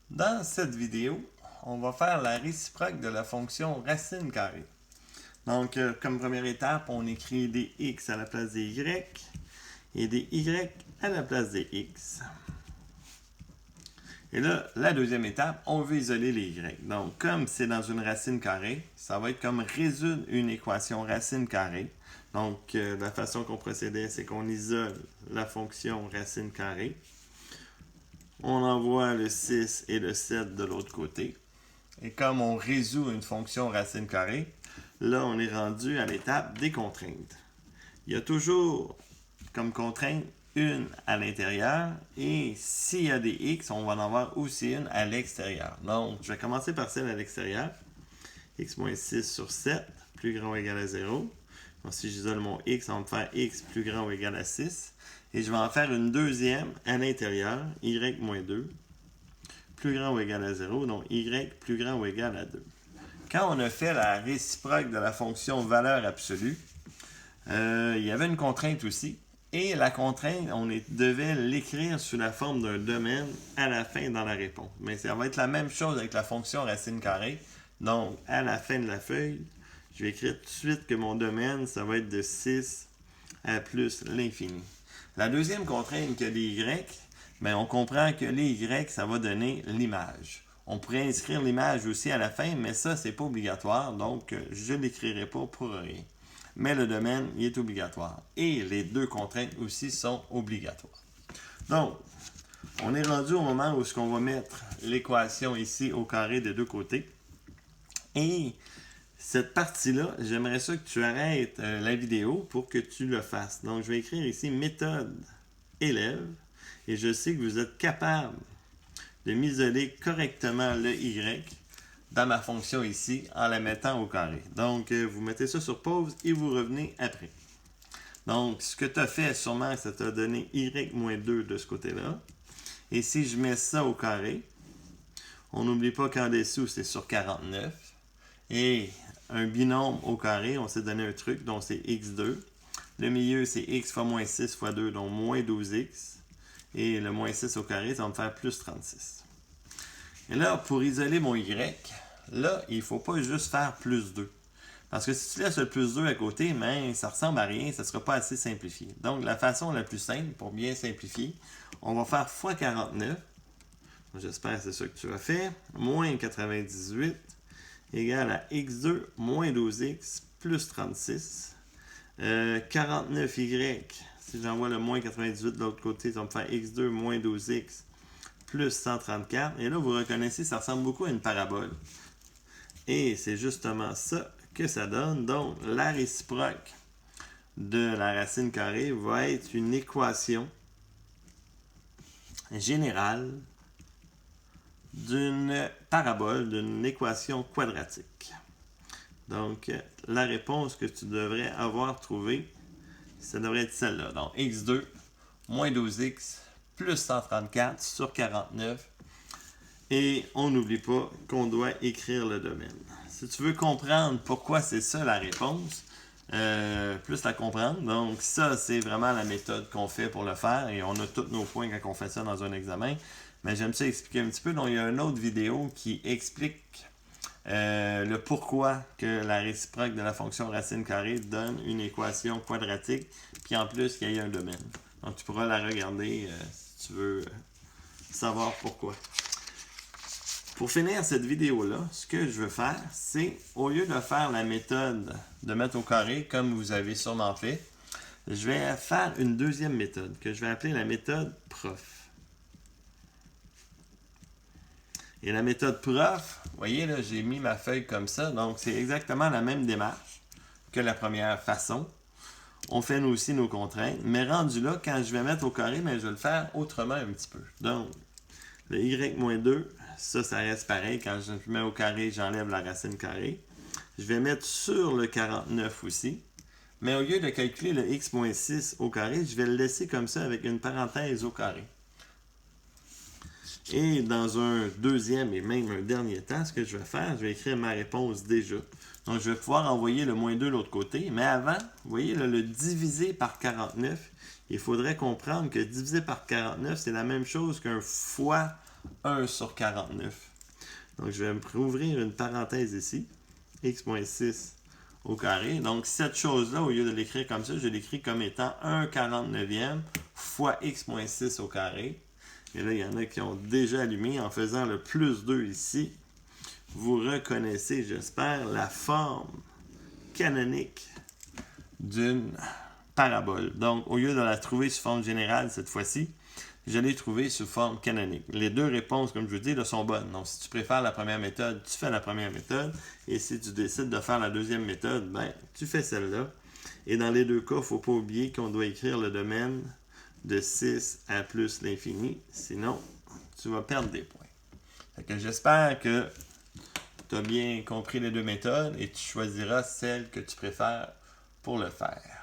Dans cette vidéo, on va faire la réciproque de la fonction racine carrée. Donc, comme première étape, on écrit des x à la place des y et des y à la place des x. Et là, la deuxième étape, on veut isoler les y. Donc, comme c'est dans une racine carrée, ça va être comme résoudre une équation racine carrée. Donc, la façon qu'on procédait, c'est qu'on isole la fonction racine carrée. On envoie le 6 et le 7 de l'autre côté. Et comme on résout une fonction racine carrée, là, on est rendu à l'étape des contraintes. Il y a toujours comme contrainte une à l'intérieur et s'il y a des x, on va en avoir aussi une à l'extérieur. Donc, je vais commencer par celle à l'extérieur. X moins 6 sur 7, plus grand ou égal à 0. Donc, si j'isole mon x, on va me faire x plus grand ou égal à 6. Et je vais en faire une deuxième à l'intérieur, y moins 2, plus grand ou égal à 0, donc y plus grand ou égal à 2. Quand on a fait la réciproque de la fonction valeur absolue, il y avait une contrainte aussi. Et la contrainte, on devait l'écrire sous la forme d'un domaine à la fin dans la réponse. Mais ça va être la même chose avec la fonction racine carrée. Donc, à la fin de la feuille, je vais écrire tout de suite que mon domaine, ça va être de 6 à plus l'infini. La deuxième contrainte que les y, ben on comprend que les y, ça va donner l'image. On pourrait inscrire l'image aussi à la fin, mais ça, c'est pas obligatoire, donc je ne l'écrirai pas pour rien. Mais le domaine, il est obligatoire. Et les deux contraintes aussi sont obligatoires. Donc, on est rendu au moment où on va mettre l'équation ici au carré des deux côtés. Et cette partie-là, j'aimerais ça que tu arrêtes la vidéo pour que tu le fasses. Donc, je vais écrire ici méthode élève. Et je sais que vous êtes capable de m'isoler correctement le y dans ma fonction ici en la mettant au carré. Donc, vous mettez ça sur pause et vous revenez après. Donc, ce que tu as fait, sûrement, ça t'a donné y moins 2 de ce côté-là. Et si je mets ça au carré, on n'oublie pas qu'en dessous, c'est sur 49. Et un binôme au carré, on s'est donné un truc, donc c'est x2. Le milieu, c'est x fois moins 6 fois 2, donc moins 12x. Et le moins 6 au carré, ça va me faire plus 36. Et là, pour isoler mon y, là, il ne faut pas juste faire plus 2. Parce que si tu laisses le plus 2 à côté, ben, ça ressemble à rien, ça ne sera pas assez simplifié. Donc, la façon la plus simple, pour bien simplifier, on va faire fois 49. J'espère que c'est ça que tu as fait. Moins 98 égale à x2 moins 12x plus 36. 49y, si j'envoie le moins 98 de l'autre côté, ça va me faire x2 moins 12x plus 134. Et là, vous reconnaissez, ça ressemble beaucoup à une parabole. Et c'est justement ça que ça donne. Donc, la réciproque de la racine carrée va être une équation générale d'une parabole, d'une équation quadratique. Donc, la réponse que tu devrais avoir trouvée, ça devrait être celle-là. Donc, x2 moins 12x plus 134 sur 49. Et on n'oublie pas qu'on doit écrire le domaine. Si tu veux comprendre pourquoi c'est ça la réponse, plus la comprendre. Donc, ça, c'est vraiment la méthode qu'on fait pour le faire. Et on a tous nos points quand on fait ça dans un examen. Mais j'aime ça expliquer un petit peu. Donc, il y a une autre vidéo qui explique le pourquoi que la réciproque de la fonction racine carrée donne une équation quadratique, puis en plus qu'il y a un domaine. Donc tu pourras la regarder si tu veux savoir pourquoi. Pour finir cette vidéo-là, ce que je veux faire, c'est au lieu de faire la méthode de mettre au carré comme vous avez sûrement fait, je vais faire une deuxième méthode que je vais appeler la méthode prof. Et la méthode prof, vous voyez, là, j'ai mis ma feuille comme ça. Donc, c'est exactement la même démarche que la première façon. On fait nous aussi nos contraintes. Mais rendu là, quand je vais mettre au carré, mais je vais le faire autrement un petit peu. Donc, le y-2, ça reste pareil. Quand je mets au carré, j'enlève la racine carrée. Je vais mettre sur le 49 aussi. Mais au lieu de calculer le x-6 au carré, je vais le laisser comme ça avec une parenthèse au carré. Et dans un deuxième et même un dernier temps, ce que je vais faire, je vais écrire ma réponse déjà. Donc, je vais pouvoir envoyer le moins 2 de l'autre côté. Mais avant, vous voyez, là, le diviser par 49, il faudrait comprendre que diviser par 49, c'est la même chose qu'un fois 1 sur 49. Donc, je vais rouvrir une parenthèse ici. X moins 6 au carré. Donc, cette chose-là, au lieu de l'écrire comme ça, je l'écris comme étant 1 49e fois x moins 6 au carré. Et là, il y en a qui ont déjà allumé en faisant le plus 2 ici. Vous reconnaissez, j'espère, la forme canonique d'une parabole. Donc, au lieu de la trouver sous forme générale cette fois-ci, je l'ai trouvée sous forme canonique. Les deux réponses, comme je vous dis, là, sont bonnes. Donc, si tu préfères la première méthode, tu fais la première méthode. Et si tu décides de faire la deuxième méthode, ben, tu fais celle-là. Et dans les deux cas, il ne faut pas oublier qu'on doit écrire le domaine de 6 à plus l'infini. Sinon, tu vas perdre des points. Fait que j'espère que tu as bien compris les deux méthodes et tu choisiras celle que tu préfères pour le faire.